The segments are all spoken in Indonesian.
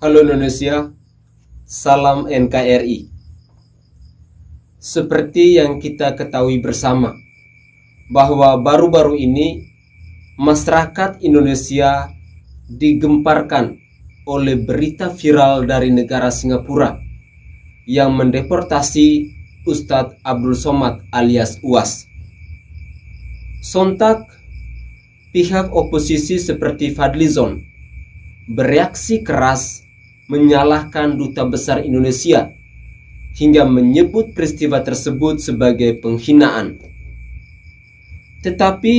Halo Indonesia, salam NKRI. Seperti yang kita ketahui bersama, bahwa baru-baru ini masyarakat Indonesia digemparkan oleh berita viral dari negara Singapura yang mendeportasi Ustadz Abdul Somad alias UAS. Sontak, pihak oposisi seperti Fadlizon bereaksi keras menyalahkan Duta Besar Indonesia hingga menyebut peristiwa tersebut sebagai penghinaan. Tetapi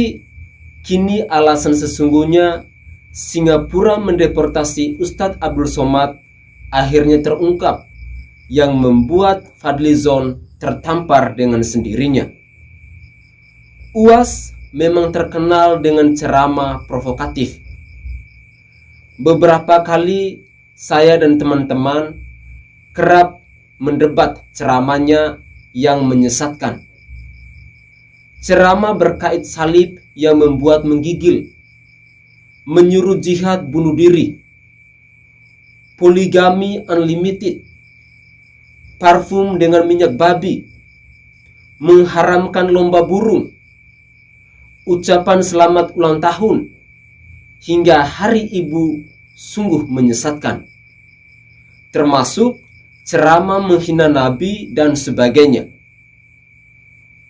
kini alasan sesungguhnya Singapura mendeportasi Ustadz Abdul Somad akhirnya terungkap, yang membuat Fadlizon tertampar dengan sendirinya. UAS memang terkenal dengan ceramah provokatif. Beberapa kali saya dan teman-teman kerap mendebat ceramahnya yang menyesatkan. Ceramah berkait salib yang membuat menggigil, menyuruh jihad bunuh diri, poligami unlimited, parfum dengan minyak babi, mengharamkan lomba burung, ucapan selamat ulang tahun, hingga hari ibu sungguh menyesatkan, termasuk ceramah menghina Nabi dan sebagainya.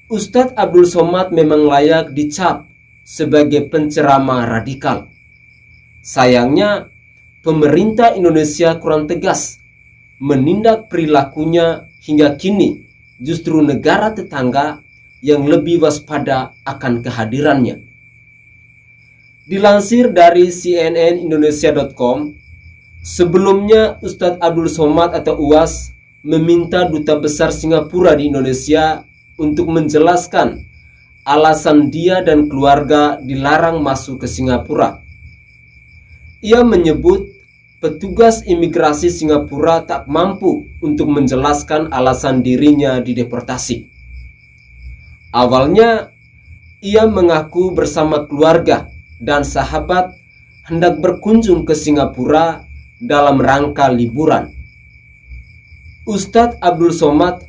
Ustadz Abdul Somad memang layak dicap sebagai penceramah radikal. Sayangnya, pemerintah Indonesia kurang tegas menindak perilakunya hingga kini justru negara tetangga yang lebih waspada akan kehadirannya. Dilansir dari cnnindonesia.com, sebelumnya Ustadz Abdul Somad atau UAS meminta Duta Besar Singapura di Indonesia untuk menjelaskan alasan dia dan keluarga dilarang masuk ke Singapura. Ia menyebut petugas imigrasi Singapura tak mampu untuk menjelaskan alasan dirinya dideportasi. Awalnya, ia mengaku bersama keluarga dan sahabat hendak berkunjung ke Singapura dalam rangka liburan. Ustadz Abdul Somad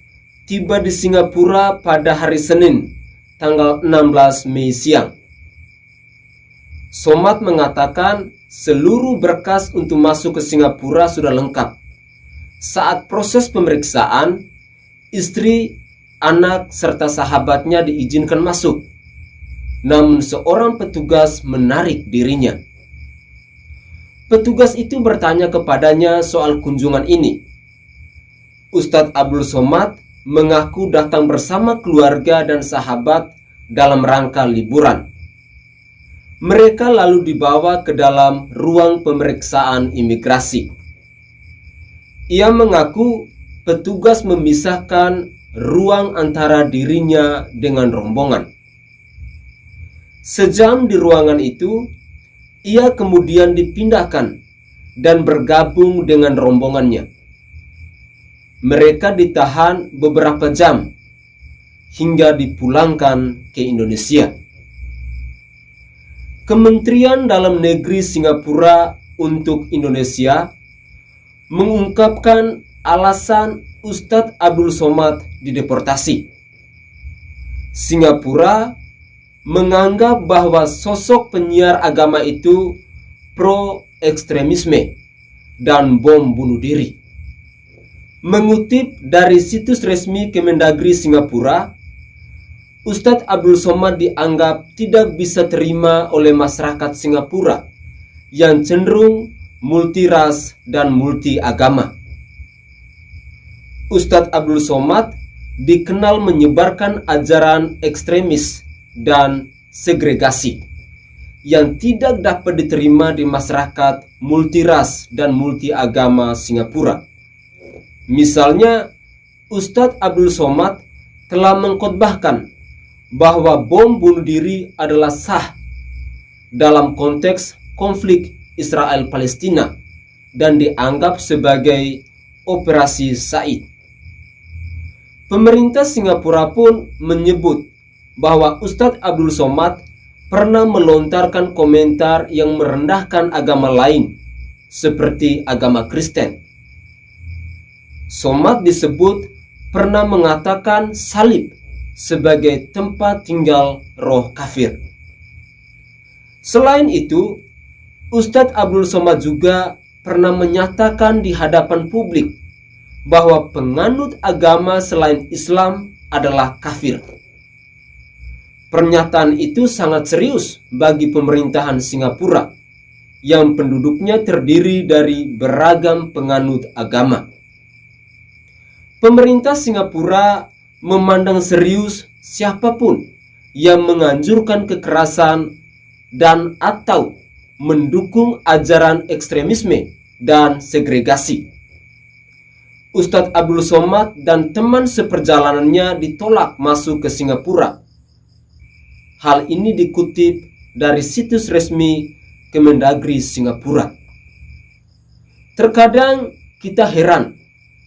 tiba di Singapura pada hari Senin, tanggal 16 Mei siang. Somad mengatakan seluruh berkas untuk masuk ke Singapura sudah lengkap. Saat proses pemeriksaan, istri, anak, serta sahabatnya diizinkan masuk. Namun seorang petugas menarik dirinya. Petugas itu bertanya kepadanya soal kunjungan ini. Ustadz Abdul Somad mengaku datang bersama keluarga dan sahabat dalam rangka liburan. Mereka lalu dibawa ke dalam ruang pemeriksaan imigrasi. Ia mengaku petugas memisahkan ruang antara dirinya dengan rombongan. Sejam di ruangan itu, ia kemudian dipindahkan dan bergabung dengan rombongannya. Mereka ditahan beberapa jam hingga dipulangkan ke Indonesia. Kementerian Dalam Negeri Singapura untuk Indonesia mengungkapkan alasan Ustadz Abdul Somad dideportasi. Singapura menganggap bahwa sosok penyiar agama itu pro-ekstremisme dan bom bunuh diri. Mengutip dari situs resmi Kemendagri Singapura, Ustadz Abdul Somad dianggap tidak bisa terima oleh masyarakat Singapura yang cenderung multiras dan multi agama. Ustadz Abdul Somad dikenal menyebarkan ajaran ekstremis dan segregasi yang tidak dapat diterima di masyarakat multiras dan multi agama Singapura. Misalnya, Ustadz Abdul Somad telah mengkhotbahkan bahwa bom bunuh diri adalah sah dalam konteks konflik Israel-Palestina dan dianggap sebagai operasi Said. Pemerintah Singapura pun menyebut bahwa Ustadz Abdul Somad pernah melontarkan komentar yang merendahkan agama lain seperti agama Kristen. Somad disebut pernah mengatakan salib sebagai tempat tinggal roh kafir. Selain itu, Ustadz Abdul Somad juga pernah menyatakan di hadapan publik bahwa penganut agama selain Islam adalah kafir. Pernyataan itu sangat serius bagi pemerintahan Singapura yang penduduknya terdiri dari beragam penganut agama. Pemerintah Singapura memandang serius siapapun yang menganjurkan kekerasan dan atau mendukung ajaran ekstremisme dan segregasi. Ustadz Abdul Somad dan teman seperjalanannya ditolak masuk ke Singapura. Hal ini dikutip dari situs resmi Kemendagri Singapura. Terkadang kita heran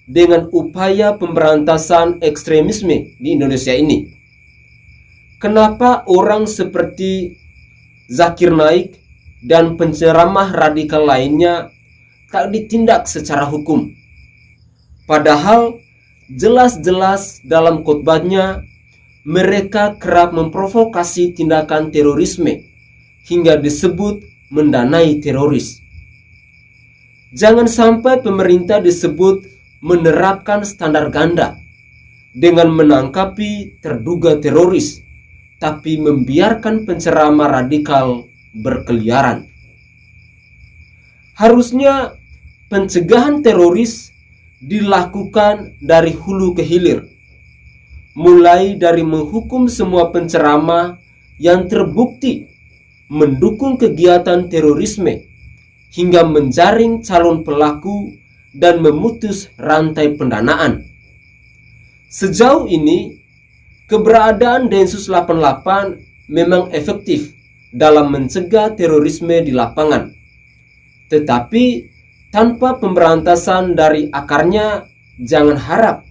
dengan upaya pemberantasan ekstremisme di Indonesia ini. Kenapa orang seperti Zakir Naik dan penceramah radikal lainnya tak ditindak secara hukum? Padahal jelas-jelas dalam khotbahnya mereka kerap memprovokasi tindakan terorisme hingga disebut mendanai teroris. Jangan sampai pemerintah disebut menerapkan standar ganda dengan menangkapi terduga teroris, tapi membiarkan penceramah radikal berkeliaran. Harusnya pencegahan teroris dilakukan dari hulu ke hilir, mulai dari menghukum semua penceramah yang terbukti mendukung kegiatan terorisme hingga menjaring calon pelaku dan memutus rantai pendanaan. Sejauh ini, keberadaan Densus 88 memang efektif dalam mencegah terorisme di lapangan. Tetapi tanpa pemberantasan dari akarnya, jangan harap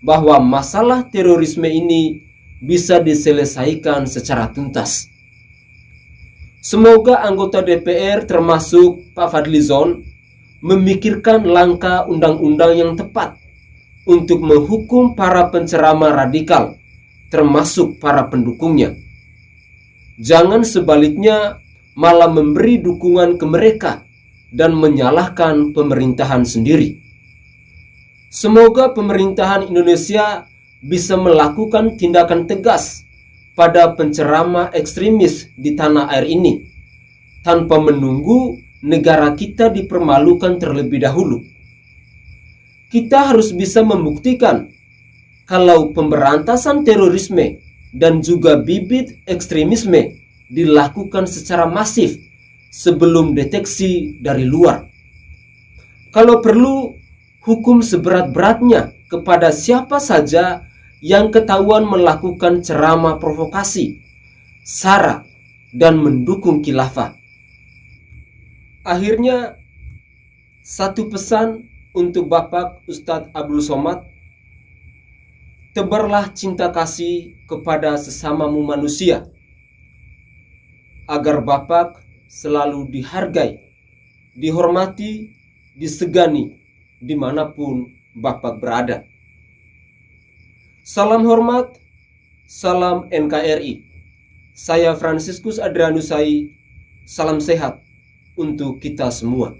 bahwa masalah terorisme ini bisa diselesaikan secara tuntas. Semoga anggota DPR termasuk Pak Fadlizon memikirkan langkah undang-undang yang tepat untuk menghukum para penceramah radikal, termasuk para pendukungnya. Jangan sebaliknya malah memberi dukungan ke mereka dan menyalahkan pemerintahan sendiri. Semoga pemerintahan Indonesia bisa melakukan tindakan tegas pada penceramah ekstremis di tanah air ini, tanpa menunggu negara kita dipermalukan terlebih dahulu. Kita harus bisa membuktikan kalau pemberantasan terorisme dan juga bibit ekstremisme dilakukan secara masif sebelum deteksi dari luar. Kalau perlu, hukum seberat-beratnya kepada siapa saja yang ketahuan melakukan ceramah provokasi, sara, dan mendukung khilafah. Akhirnya, satu pesan untuk Bapak Ustadz Abdul Somad: tebarlah cinta kasih kepada sesamamu manusia, agar Bapak selalu dihargai, dihormati, disegani dimanapun Bapak berada. Salam hormat, salam NKRI. Saya Fransiskus Adrianusai, salam sehat untuk kita semua.